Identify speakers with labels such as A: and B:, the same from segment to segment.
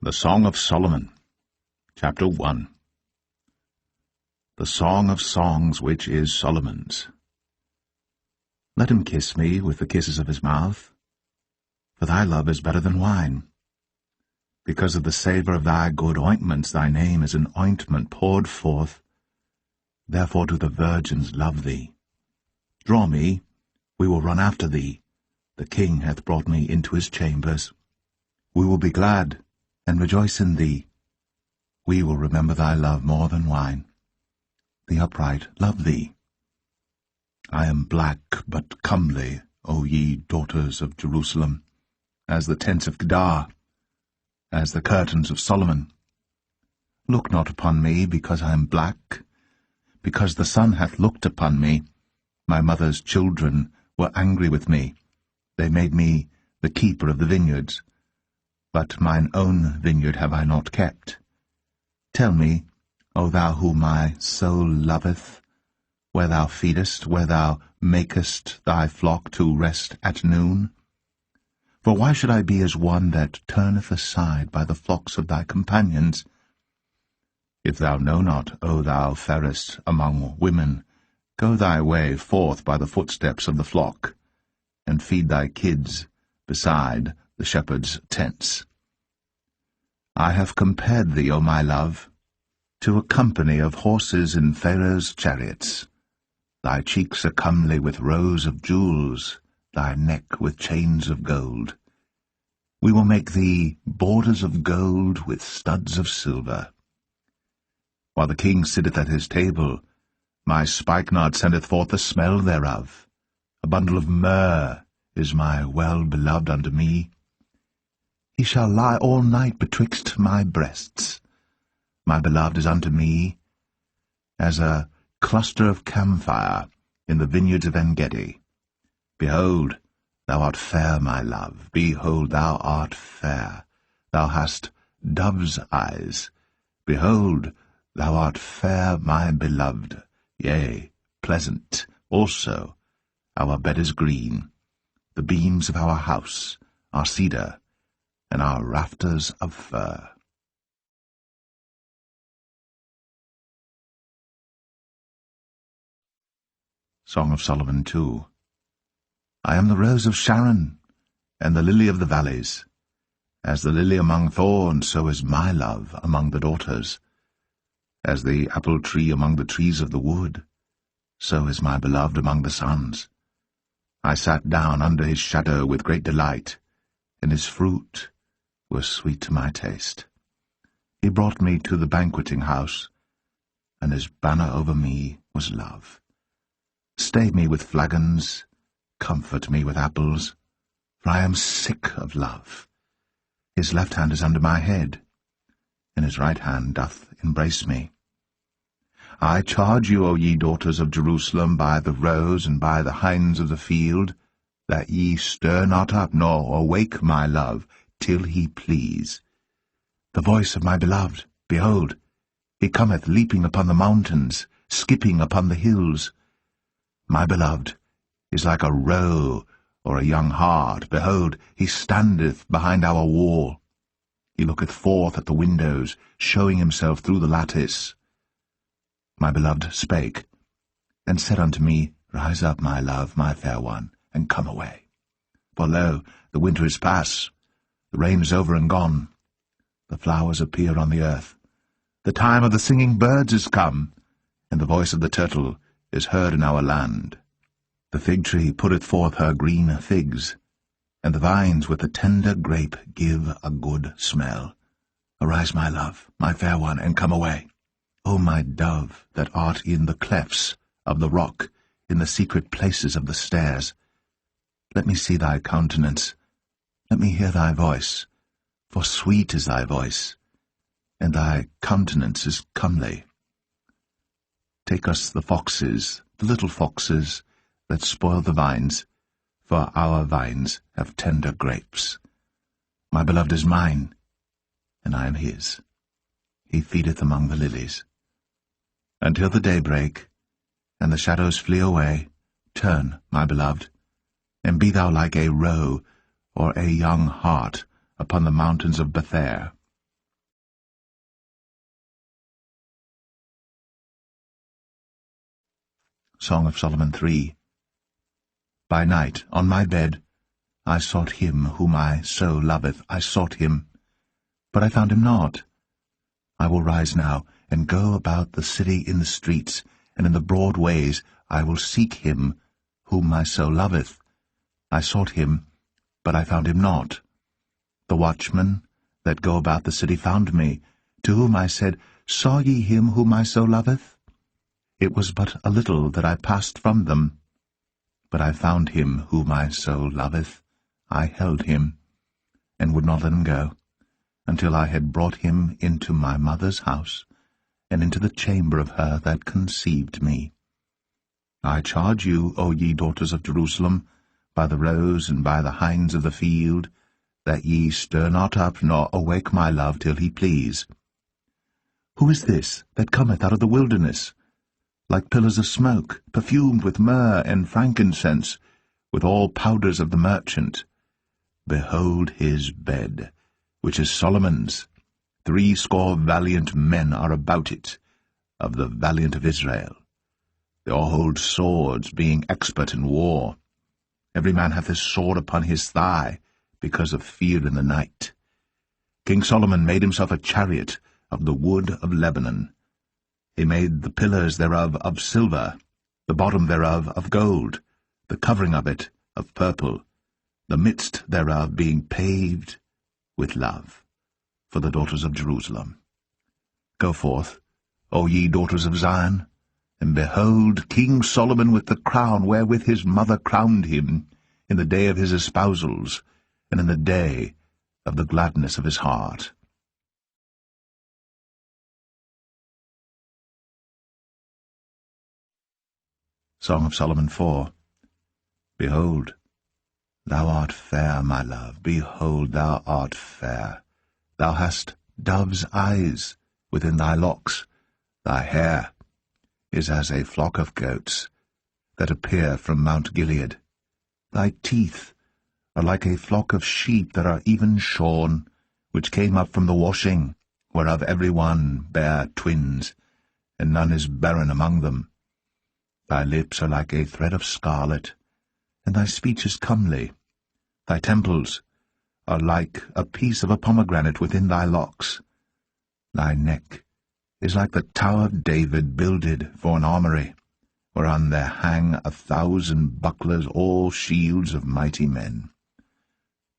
A: The Song of Solomon, Chapter 1. The Song of Songs which is Solomon's. Let him kiss me with the kisses of his mouth, for thy love is better than wine. Because of the savour of thy good ointments, thy name is an ointment poured forth. Therefore do the virgins love thee. Draw me, we will run after thee. The king hath brought me into his chambers. We will be glad and rejoice in thee. We will remember thy love more than wine. The upright love thee. I am black but comely, O ye daughters of Jerusalem, as the tents of Kedar, as the curtains of Solomon. Look not upon me, because I am black, because the sun hath looked upon me. My mother's children were angry with me. They made me the keeper of the vineyards. But mine own vineyard have I not kept. Tell me, O thou whom my soul loveth, where thou feedest, where thou makest thy flock to rest at noon. For why should I be as one that turneth aside by the flocks of thy companions? If thou know not, O thou fairest among women, go thy way forth by the footsteps of the flock, and feed thy kids beside the shepherd's tents. I have compared thee, O my love, to a company of horses in Pharaoh's chariots. Thy cheeks are comely with rows of jewels, thy neck with chains of gold. We will make thee borders of gold with studs of silver. While the king sitteth at his table, my spikenard sendeth forth the smell thereof. A bundle of myrrh is my well-beloved unto me. He shall lie all night betwixt my breasts. My beloved is unto me as a cluster of camphire in the vineyards of En-gedi. Behold, thou art fair, my love. Behold, thou art fair. Thou hast dove's eyes. Behold, thou art fair, my beloved. Yea, pleasant also. Our bed is green. The beams of our house are cedar, and our rafters of fir. Song of Solomon 2. I am the rose of Sharon, and the lily of the valleys. As the lily among thorns, so is my love among the daughters. As the apple tree among the trees of the wood, so is my beloved among the sons. I sat down under his shadow with great delight, and his fruit was sweet to my taste. He brought me to the banqueting house, and his banner over me was love. Stay me with flagons, comfort me with apples, for I am sick of love. His left hand is under my head, and his right hand doth embrace me. I charge you, O ye daughters of Jerusalem, by the roes and by the hinds of the field, that ye stir not up, nor awake my love, till he please. The voice of my beloved, behold, he cometh leaping upon the mountains, skipping upon the hills. My beloved is like a roe or a young hart. Behold, he standeth behind our wall. He looketh forth at the windows, showing himself through the lattice. My beloved spake, and said unto me, Rise up, my love, my fair one, and come away. For lo, the winter is past, the rain is over and gone. The flowers appear on the earth. The time of the singing birds is come, and the voice of the turtle is heard in our land. The fig tree putteth forth her green figs, and the vines with the tender grape give a good smell. Arise, my love, my fair one, and come away. O my dove, that art in the clefts of the rock, in the secret places of the stairs, let me see thy countenance, let me hear thy voice, for sweet is thy voice, and thy countenance is comely. Take us the foxes, the little foxes, that spoil the vines, for our vines have tender grapes. My beloved is mine, and I am his. He feedeth among the lilies. Until the day break, and the shadows flee away, turn, my beloved, and be thou like a roe or a young hart upon the mountains of Bether. Song of Solomon 3. By night, on my bed, I sought him whom my soul loveth. I sought him, but I found him not. I will rise now, and go about the city in the streets, and in the broad ways I will seek him whom my soul loveth. I sought him, but I found him not. The watchmen that go about the city found me, to whom I said, Saw ye him whom my soul loveth? It was but a little that I passed from them. But I found him whom my soul loveth. I held him, and would not let him go, until I had brought him into my mother's house, and into the chamber of her that conceived me. I charge you, O ye daughters of Jerusalem, by the roes and by the hinds of the field, that ye stir not up nor awake my love till he please. Who is this that cometh out of the wilderness, like pillars of smoke, perfumed with myrrh and frankincense, with all powders of the merchant? Behold his bed, which is Solomon's. 80 valiant men are about it, of the valiant of Israel. They all hold swords, being expert in war. Every man hath his sword upon his thigh, because of fear in the night. King Solomon made himself a chariot of the wood of Lebanon. He made the pillars thereof of silver, the bottom thereof of gold, the covering of it of purple, the midst thereof being paved with love, for the daughters of Jerusalem. Go forth, O ye daughters of Zion, and behold King Solomon with the crown wherewith his mother crowned him, in the day of his espousals, and in the day of the gladness of his heart. Song of Solomon 4. Behold, thou art fair, my love, behold, thou art fair. Thou hast dove's eyes within thy locks. Thy hair is as a flock of goats that appear from Mount Gilead. Thy teeth are like a flock of sheep that are even shorn, which came up from the washing, whereof every one bare twins, and none is barren among them. Thy lips are like a thread of scarlet, and thy speech is comely. Thy temples are like a piece of a pomegranate within thy locks. Thy neck is like the tower of David builded for an armoury, whereon there hang 1,000 bucklers, all shields of mighty men.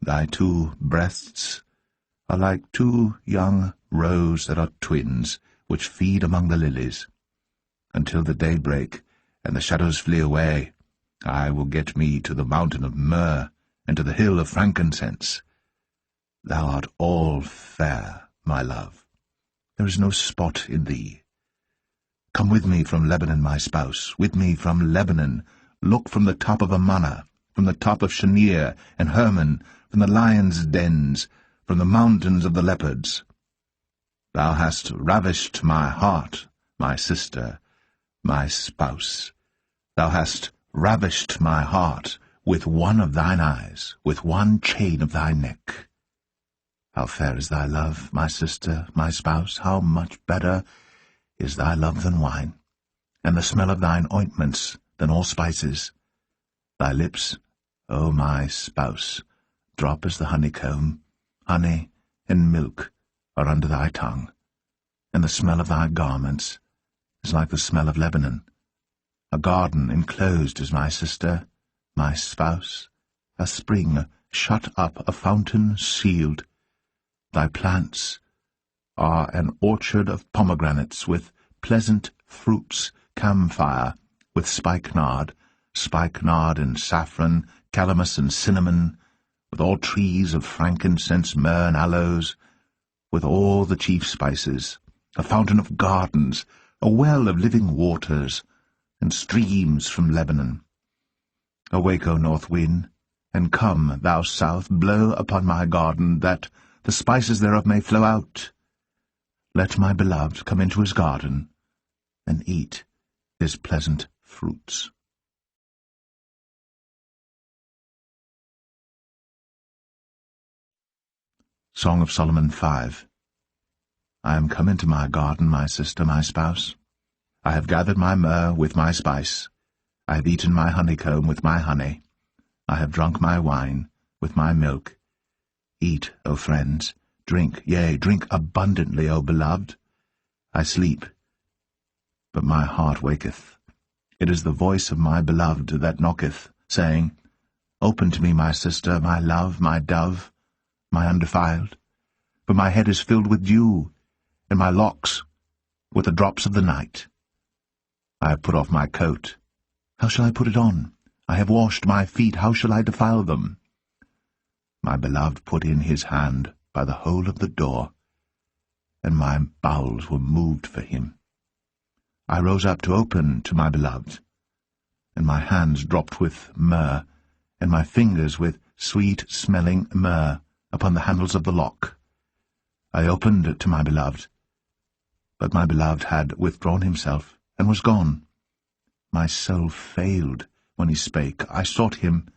A: Thy 2 breasts are like 2 young roes that are twins, which feed among the lilies. Until the day break, and the shadows flee away, I will get me to the mountain of myrrh, and to the hill of frankincense. Thou art all fair, my love. There is no spot in thee. Come with me from Lebanon, my spouse, with me from Lebanon. Look from the top of Amana, from the top of Shanir and Hermon, from the lions' dens, from the mountains of the leopards. Thou hast ravished my heart, my sister, my spouse. Thou hast ravished my heart with one of thine eyes, with one chain of thy neck. How fair is thy love, my sister, my spouse! How much better is thy love than wine, and the smell of thine ointments than all spices. Thy lips, O my spouse, drop as the honeycomb. Honey and milk are under thy tongue, and the smell of thy garments is like the smell of Lebanon. A garden enclosed is my sister, my spouse, a spring shut up, a fountain sealed. Thy plants are an orchard of pomegranates, with pleasant fruits, camphire, with spikenard and saffron, calamus and cinnamon, with all trees of frankincense, myrrh and aloes, with all the chief spices, a fountain of gardens, a well of living waters, and streams from Lebanon. Awake, O north wind, and come, thou south, blow upon my garden, that the spices thereof may flow out. Let my beloved come into his garden, and eat his pleasant fruits. Song of Solomon 5. I am come into my garden, my sister, my spouse. I have gathered my myrrh with my spice, I have eaten my honeycomb with my honey. I have drunk my wine with my milk. Eat, O friends, drink, yea, drink abundantly, O beloved. I sleep, but my heart waketh. It is the voice of my beloved that knocketh, saying, Open to me, my sister, my love, my dove, my undefiled. For my head is filled with dew, and my locks with the drops of the night. I have put off my coat. How shall I put it on? I have washed my feet. How shall I defile them? My beloved put in his hand by the hole of the door, and my bowels were moved for him. I rose up to open to my beloved, and my hands dropped with myrrh, and my fingers with sweet-smelling myrrh upon the handles of the lock. I opened to my beloved, but my beloved had withdrawn himself, and was gone. My soul failed when he spake. I sought him,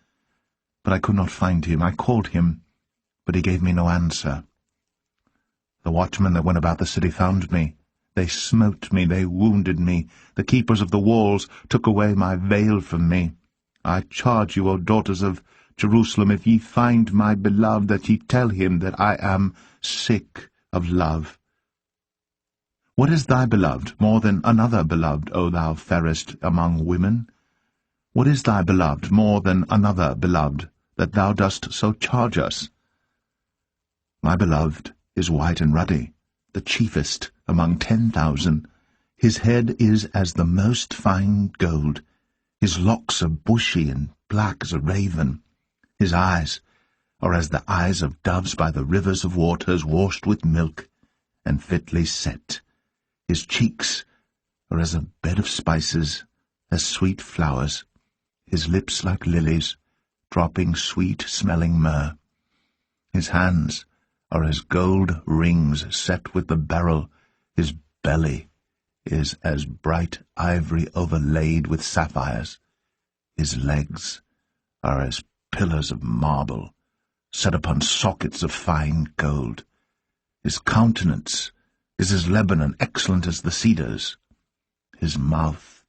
A: but I could not find him. I called him, but he gave me no answer. The watchmen that went about the city found me. They smote me, they wounded me. The keepers of the walls took away my veil from me. I charge you, O daughters of Jerusalem, if ye find my beloved, that ye tell him that I am sick of love. What is thy beloved more than another beloved, O thou fairest among women? What is thy beloved more than another beloved, that thou dost so charge us? My beloved is white and ruddy, the chiefest among 10,000. His head is as the most fine gold. His locks are bushy and black as a raven. His eyes are as the eyes of doves by the rivers of waters, washed with milk and fitly set. His cheeks are as a bed of spices, as sweet flowers. His lips like lilies, dropping sweet-smelling myrrh. His hands are as gold rings set with the beryl. His belly is as bright ivory overlaid with sapphires. His legs are as pillars of marble, set upon sockets of fine gold. His countenance is as Lebanon, excellent as the cedars. His mouth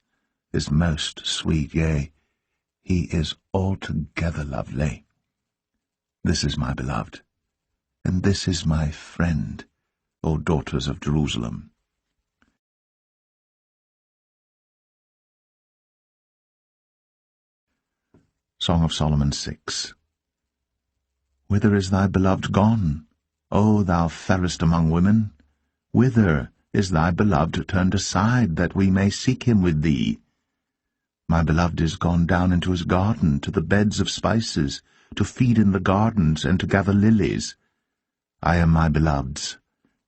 A: is most sweet, yea, he is altogether lovely. This is my beloved, and this is my friend, O daughters of Jerusalem. Song of Solomon 6. Whither is thy beloved gone, O thou fairest among women? Whither is thy beloved turned aside, that we may seek him with thee? My beloved is gone down into his garden, to the beds of spices, to feed in the gardens, and to gather lilies. I am my beloved's,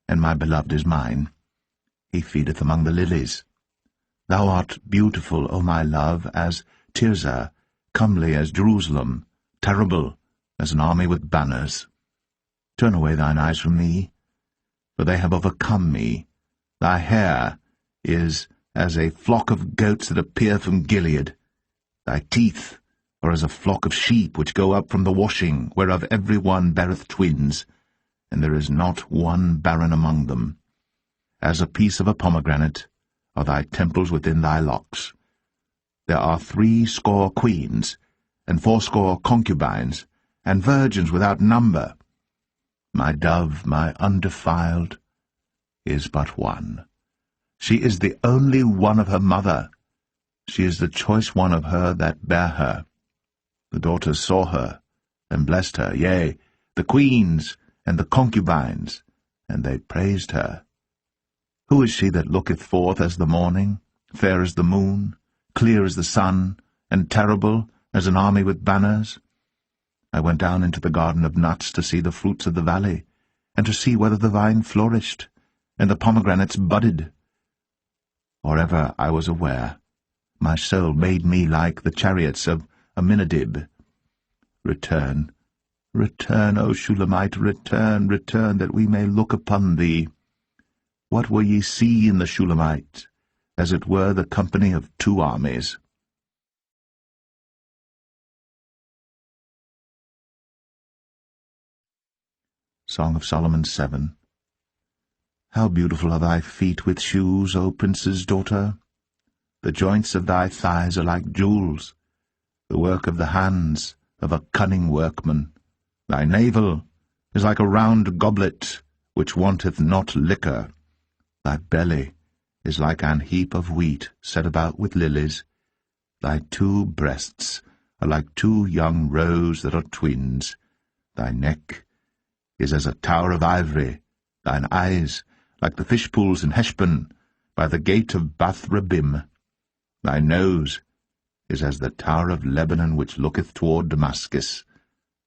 A: and my beloved is mine. He feedeth among the lilies. Thou art beautiful, O my love, as Tirzah, comely as Jerusalem, terrible as an army with banners. Turn away thine eyes from me, for they have overcome me. Thy hair is as a flock of goats that appear from Gilead. Thy teeth are as a flock of sheep which go up from the washing, whereof every one beareth twins, and there is not one barren among them. As a piece of a pomegranate are thy temples within thy locks. There are 80 queens, and 80 concubines, and virgins without number. My dove, my undefiled, is but one. She is the only one of her mother. She is the choice one of her that bare her. The daughters saw her, and blessed her, yea, the queens and the concubines, and they praised her. Who is she that looketh forth as the morning, fair as the moon, clear as the sun, and terrible as an army with banners? I went down into the garden of nuts to see the fruits of the valley, and to see whether the vine flourished, and the pomegranates budded. Or ever I was aware, my soul made me like the chariots of Aminadab. Return, return, O Shulamite, return, return, that we may look upon thee. What will ye see in the Shulamite? As it were the company of 2 armies. Song of Solomon 7. How beautiful are thy feet with shoes, O prince's daughter! The joints of thy thighs are like jewels, the work of the hands of a cunning workman. Thy navel is like a round goblet, which wanteth not liquor. Thy belly is like an heap of wheat set about with lilies. Thy 2 breasts are like 2 young roes that are twins. Thy neck is as a tower of ivory, thine eyes like the fish pools in Heshbon, by the gate of Bath-rabbim. Thy nose is as the tower of Lebanon which looketh toward Damascus.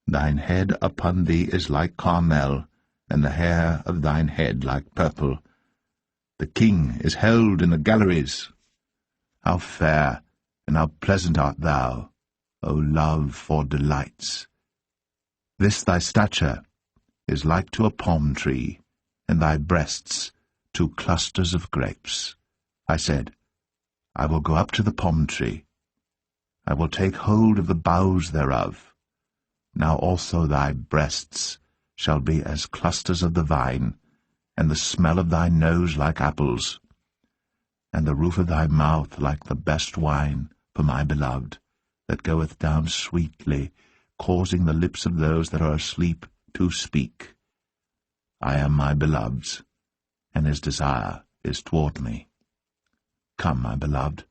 A: Thine head upon thee is like Carmel, and the hair of thine head like purple. The king is held in the galleries. How fair and how pleasant art thou, O love for delights! This thy stature is like to a palm tree, and thy breasts to clusters of grapes. I said, I will go up to the palm tree. I will take hold of the boughs thereof. Now also thy breasts shall be as clusters of the vine, and the smell of thy nose like apples, and the roof of thy mouth like the best wine for my beloved, that goeth down sweetly, causing the lips of those that are asleep to speak. I am my beloved's, and his desire is toward me. Come, my beloved,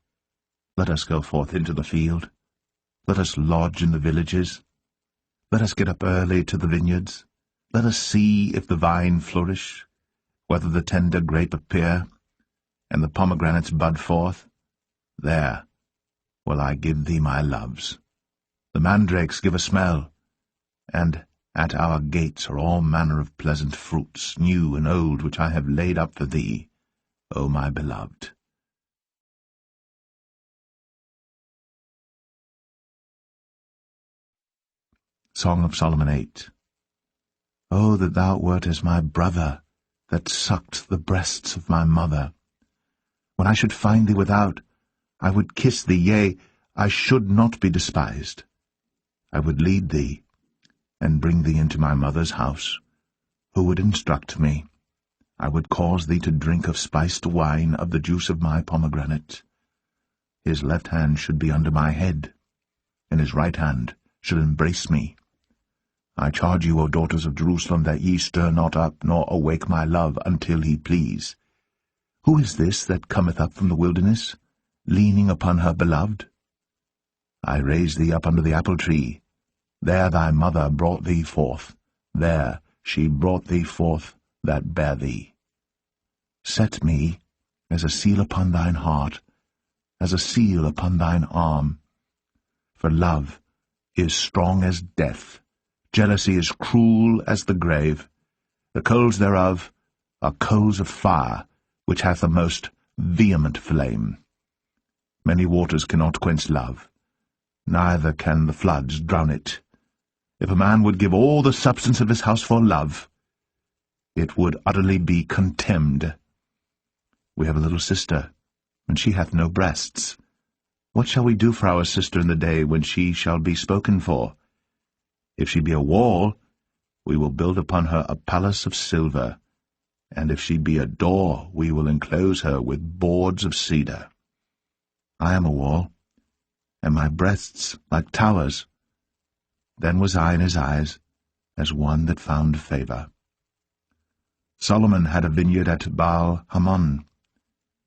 A: let us go forth into the field. Let us lodge in the villages. Let us get up early to the vineyards. Let us see if the vine flourish, whether the tender grape appear, and the pomegranates bud forth. There will I give thee my loves. The mandrakes give a smell, and at our gates are all manner of pleasant fruits, new and old, which I have laid up for thee, O my beloved. Song of Solomon 8. O that thou wert as my brother, that sucked the breasts of my mother! When I should find thee without, I would kiss thee, yea, I should not be despised. I would lead thee, and bring thee into my mother's house. Who would instruct me? I would cause thee to drink of spiced wine, of the juice of my pomegranate. His left hand should be under my head, and his right hand should embrace me. I charge you, O daughters of Jerusalem, that ye stir not up, nor awake my love, until he please. Who is this that cometh up from the wilderness, leaning upon her beloved? I raised thee up under the apple tree. There thy mother brought thee forth. There she brought thee forth that bare thee. Set me as a seal upon thine heart, as a seal upon thine arm. For love is strong as death, jealousy is cruel as the grave. The coals thereof are coals of fire, which hath a most vehement flame. Many waters cannot quench love, neither can the floods drown it. If a man would give all the substance of his house for love, it would utterly be contemned. We have a little sister, and she hath no breasts. What shall we do for our sister in the day when she shall be spoken for? If she be a wall, we will build upon her a palace of silver, and if she be a door, we will enclose her with boards of cedar. I am a wall, and my breasts like towers. Then was I in his eyes as one that found favor. Solomon had a vineyard at Baal-Hamon.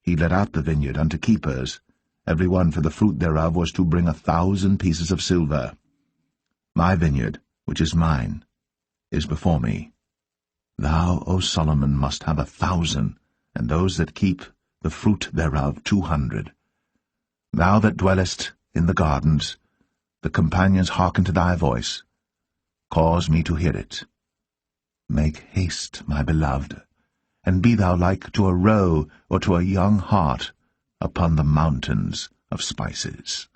A: He let out the vineyard unto keepers. Every one for the fruit thereof was to bring 1,000 pieces of silver. My vineyard, which is mine, is before me. Thou, O Solomon, must have 1,000, and those that keep the fruit thereof 200. Thou that dwellest in the gardens, the companions hearken to thy voice. Cause me to hear it. Make haste, my beloved, and be thou like to a roe or to a young hart upon the mountains of spices.